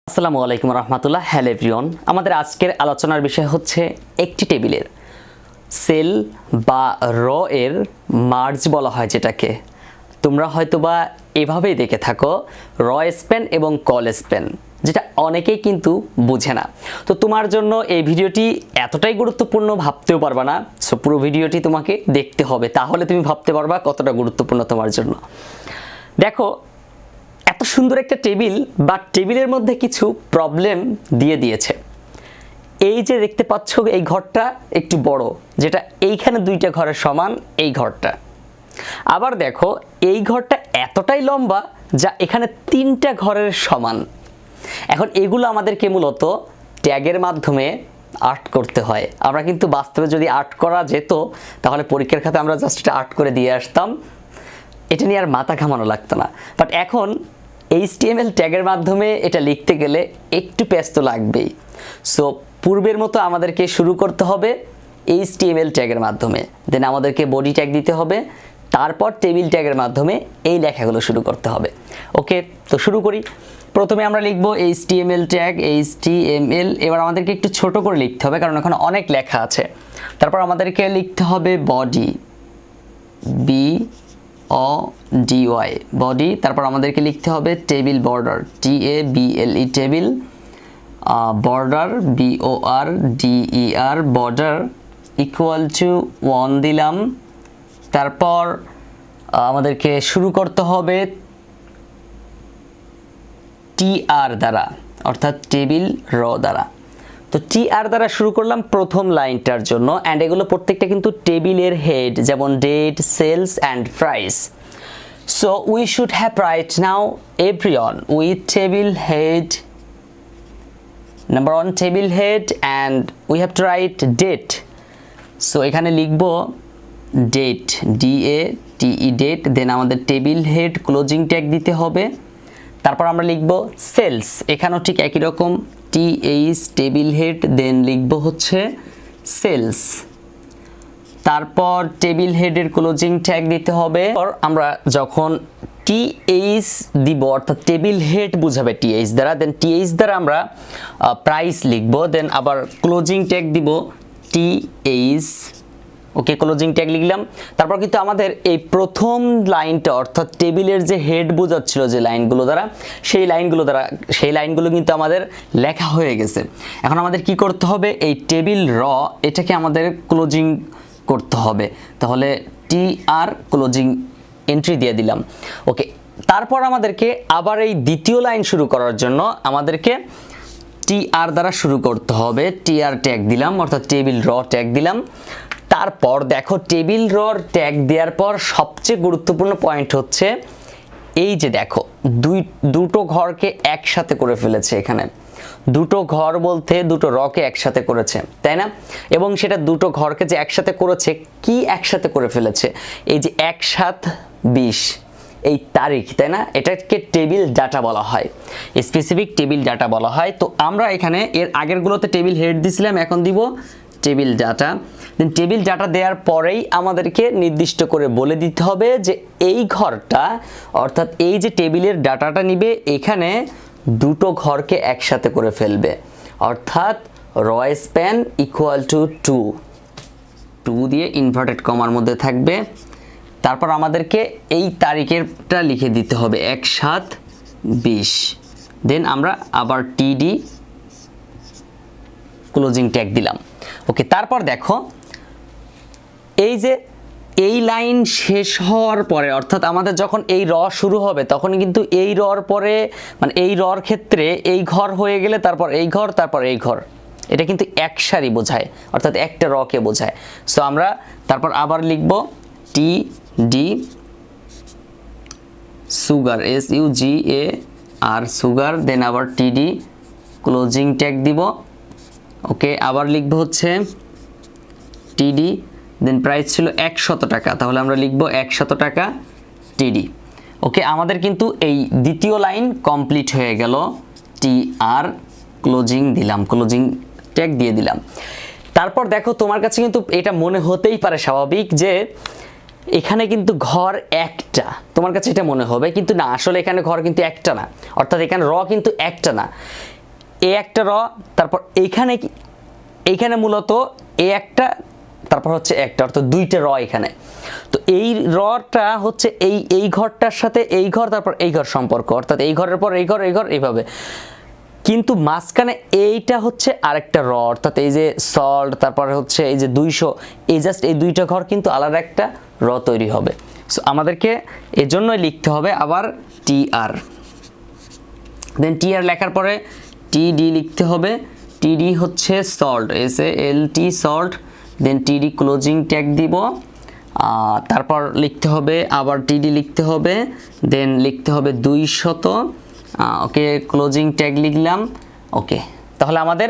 আসসালামু আলাইকুম রহমতুল্লাহ। Hello everyone, আমাদের আজকের আলোচনার বিষয় হচ্ছে একটি টেবিলের সেল বা র এর মার্জ বলা হয়, যেটাকে তোমরা হয়তোবা এভাবেই দেখে থাকো রয়স্প্যান এবং কলস্প্যান, যেটা অনেকেই কিন্তু বুঝে না। তো তোমার জন্য এই ভিডিওটি এতটাই গুরুত্বপূর্ণ ভাবতেও পারবা না। সো পুরো ভিডিওটি তোমাকে দেখতে হবে, তাহলে তুমি ভাবতে পারবা কতটা গুরুত্বপূর্ণ তোমার জন্য। দেখো, এত সুন্দর একটা টেবিল বা টেবিলের মধ্যে কিছু প্রবলেম দিয়ে দিয়েছে। এই যে দেখতে পাচ্ছ, এই ঘরটা একটু বড়, যেটা এইখানে দুইটা ঘরের সমান এই ঘরটা। আবার দেখো, এই ঘরটা এতটাই লম্বা যা এখানে তিনটা ঘরের সমান। এখন এগুলো আমাদেরকে মূলত ট্যাগের মাধ্যমে আর্ট করতে হয়। আমরা কিন্তু বাস্তবে যদি আর্ট করা যেত, তাহলে পরীক্ষার খাতে আমরা জাস্ট এটা আর্ট করে দিয়ে আসতাম, এটা নিয়ে আর মাথা ঘামানো লাগতো না। বাট এখন HTML ট্যাগের মাধ্যমে এটা লিখতে গেলে একটু পেজ তো লাগবেই। সো পূর্বের মতো আমাদেরকে শুরু করতে হবে HTML ট্যাগের মাধ্যমে, দেন আমাদেরকে বডি ট্যাগ দিতে হবে, তারপর টেবিল ট্যাগের মাধ্যমে এই লেখাগুলো শুরু করতে হবে। ওকে, তো শুরু করি। প্রথমে আমরা লিখব HTML ট্যাগ, HTML। এবার আমাদেরকে একটু ছোট করে লিখতে হবে, কারণ এখানে অনেক লেখা আছে। তারপর আমাদেরকে লিখতে হবে বডি, BODY বডি। তারপর আমাদেরকে লিখতে হবে table border, TABLE table, border BORDER border equal to 1 দিলাম। তারপর আমাদেরকে শুরু করতে হবে TR দ্বারা, অর্থাৎ টেবিল র দ্বারা। তো TR দ্বারা শুরু করলাম প্রথম লাইনটার জন্য, অ্যান্ড এগুলো প্রত্যেকটা কিন্তু টেবিলের হেড, যেমন date, sales and price. So we should have right now everyone with table head, number 1 table head, and we have to write date. So এখানে লিখব ডেট, DATE ডেট। দেন আমাদের টেবিল হেড ক্লোজিং ট্যাগ দিতে হবে। তারপর আমরা লিখব sales, এখানেও ঠিক একই রকম TH টেবিল হেড, দেন লিখব হচ্ছে সেলস। তারপর টেবিল হেডের ক্লোজিং ট্যাগ দিতে হবে। আমরা যখন TH দিব, অর্থাৎ টেবিল হেড বুঝাবে TH দ্বারা, দেন TH দ্বারা আমরা প্রাইস লিখব, দেন আবার ক্লোজিং ট্যাগ দিব TH। ওকে, ক্লোজিং ট্যাগ লিখলাম। তারপর কিন্তু আমাদের এই প্রথম লাইনটা, অর্থাৎ টেবিলের যে হেড বোঝাচ্ছিল যে লাইনগুলো দ্বারা, সেই লাইনগুলো কিন্তু আমাদের লেখা হয়ে গেছে। এখন আমাদের কি করতে হবে, এই টেবিল র এটাকে আমাদের ক্লোজিং করতে হবে। তাহলে TR ক্লোজিং এন্ট্রি দিয়ে দিলাম। ওকে, তারপর আমাদেরকে আবার এই দ্বিতীয় লাইন শুরু করার জন্য আমাদেরকে TR দ্বারা শুরু করতে হবে। TR ট্যাগ দিলাম, অর্থাৎ টেবিল র ট্যাগ দিলাম। তারপর দেখো, টেবিল রর ট্যাগ দেওয়ার পর সবচেয়ে গুরুত্বপূর্ণ পয়েন্ট হচ্ছে এই যে দেখো, দুটো ঘরকে একসাথে করে ফেলেছে। এখানে দুটো ঘর বলতে দুটো রকে একসাথে করেছে, তাই না? এবং সেটা দুটো ঘরকে যে একসাথে করেছে, কি একসাথে করে ফেলেছে, এই যে 1/7/20 এই তারিখ, তাই না? এটাকে টেবিল ডাটা বলা হয়, স্পেসিফিক টেবিল ডাটা বলা হয়। তো আমরা এখানে এর আগেরগুলোতে টেবিল হেড দিছিলাম, এখন দিব টেবিল ডাটা। দেন টেবিল ডাটা দেওয়ার পরেই আমাদেরকে নির্দিষ্ট করে বলে দিতে হবে যে এই ঘরটা, অর্থাৎ এই যে টেবিলের ডাটাটা নিবে, এখানে দুটো ঘরকে একসাথে করে ফেলবে, অর্থাৎ রয়স্প্যান ইকুয়াল টু 2 দিয়ে ইনভার্টেড কমার মধ্যে থাকবে। তারপর আমাদেরকে এই তারিখেরটা লিখে দিতে হবে 1/7/20। দেন আমরা আবার TD ক্লোজিং ট্যাগ দিলাম। ওকে, তারপর দেখো, এই যে এই লাইন শেষ হওয়ার পরে, অর্থাৎ আমাদের যখন এই র শুরু হবে, তখন কিন্তু এই রর পরে, মানে এই রর ক্ষেত্রে এই ঘর হয়ে গেলে তারপর এই ঘর, তারপর এই ঘর, এটা কিন্তু এক সারি বোঝায়, অর্থাৎ একটা রকে বোঝায়। সো আমরা তারপর আবার লিখব TD সুগার, SUGAR সুগার, দেন আবার TD ক্লোজিং ট্যাগ দিব। ওকে, আবার লিখব হচ্ছে TD, দেন প্রাইস ছিল 100 টাকা, তাহলে আমরা লিখব 100 টাকা TD। ওকে, আমাদের কিন্তু এই দ্বিতীয় লাইন কমপ্লিট হয়ে গেল। TR ক্লোজিং দিলাম, ক্লোজিং ট্যাগ দিয়ে দিলাম। তারপর দেখো, তোমার কাছে কিন্তু এটা মনে হতেই পারে স্বাভাবিক যে এখানে কিন্তু ঘর একটা, তোমার কাছে এটা মনে হবে, কিন্তু না, আসলে এখানে ঘর কিন্তু একটা না, অর্থাৎ এখানে র কিন্তু একটা না। এ একটা র, তারপর এইখানে মূলত এ একটা, তারপর হচ্ছে একটা, অর্থাৎ দুইটা র এখানে। তো এই রটা হচ্ছে এই ঘরটার সাথে এই ঘর, তারপর এই ঘর সম্পর্ক, অর্থাৎ এই ঘরের পর এই ঘর, এই ঘর, এইভাবে। কিন্তু মাঝখানে এইটা হচ্ছে আরেকটা র, অর্থাৎ এই যে সল্ট, তারপরে হচ্ছে এই যে 200, এই জাস্ট এই দুইটা ঘর কিন্তু আলাদা একটা র তৈরি হবে। সো আমাদেরকে এজন্যই লিখতে হবে আবার টিআর, দেন টিআর লেখার পরে টিডি লিখতে হবে। টিডি হচ্ছে সল্ট, SALT সল্ট, দেন টিডি ক্লোজিং ট্যাগ দিব, তারপর লিখতে হবে আবার টিডি লিখতে হবে, দেন লিখতে হবে 200, ওকে ক্লোজিং ট্যাগ লিখলাম। ওকে, তাহলে আমাদের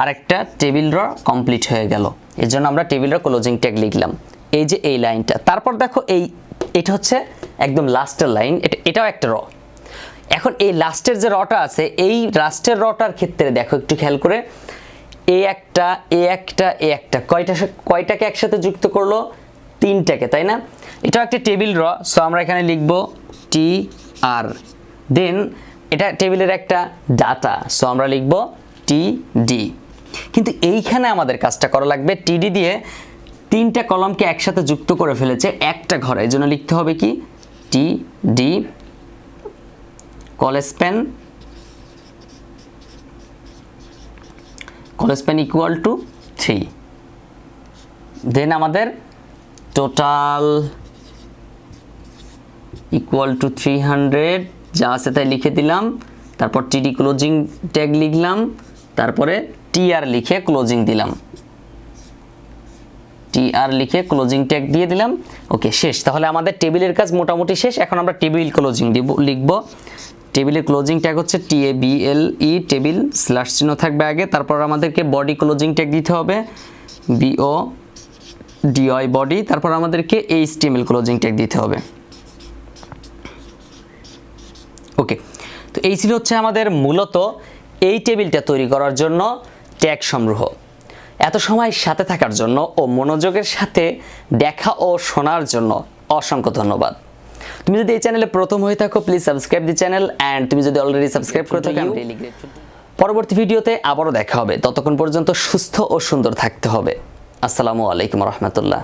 আরেকটা টেবিল র কমপ্লিট হয়ে গেল। এর জন্য আমরা টেবিল র ক্লোজিং ট্যাগ লিখলাম, এই যে এই লাইনটা। তারপর দেখো এটা হচ্ছে একদম লাস্টের লাইন, এটাও একটা র। এখন এই লাস্টের যে রটা আছে, এই লাস্টের রটার ক্ষেত্রে দেখো একটু খেয়াল করে, এ একটা কয়টাকে একসাথে যুক্ত করলো? 3টাকে, তাই না? এটা একটা টেবিল র, সো আমরা এখানে লিখব টি আর, দেন এটা টেবিলের একটা ডাটা, সো আমরা লিখব টি ডি। কিন্তু এইখানে আমাদের কাজটা করা লাগবে, টিডি দিয়ে 3টা কলামকে একসাথে যুক্ত করে ফেলেছে একটা ঘরে, এই জন্য লিখতে হবে কি T D Calspan equal to 3। দেন আমাদের টোটাল ইকুয়াল টু 300, যা আছে তাই লিখে দিলাম। তারপর টিডি ক্লোজিং ট্যাগ লিখলাম, তারপরে টিআর লিখে ক্লোজিং দিলাম, টিআর লিখে ক্লোজিং ট্যাগ দিয়ে দিলাম। ওকে, শেষ। তাহলে আমাদের টেবিলের কাজ মোটামুটি শেষ। এখন আমরা টেবিল ক্লোজিং লিখব। টেবিলের ক্লোজিং ট্যাগ হচ্ছে TABLE, টেবিল, স্ল্যাশ চিহ্ন থাকবে আগে। তারপর আমাদেরকে বডি ক্লোজিং ট্যাগ দিতে হবে, BODY বডি। তারপর আমাদেরকে HTML ক্লোজিং ট্যাগ দিতে হবে। ওকে, তো এই ছিল হচ্ছে আমাদের মূলত এই টেবিলটা তৈরি করার জন্য ট্যাগ সংগ্রহ। এত সময় সাথে থাকার জন্য ও মনোযোগের সাথে দেখা ও শোনার জন্য অসংখ্য ধন্যবাদ। তুমি যদি এই চ্যানেলে প্রথম হয়ে থাকো, please subscribe the channel, and তুমি যদি অলরেডি সাবস্ক্রাইব করে থাকো, পরবর্তী ভিডিওতে আবারও দেখা হবে। ততক্ষণ পর্যন্ত সুস্থ ও সুন্দর থাকতে হবে। আসসালামু আলাইকুম রহমতুল্লাহ।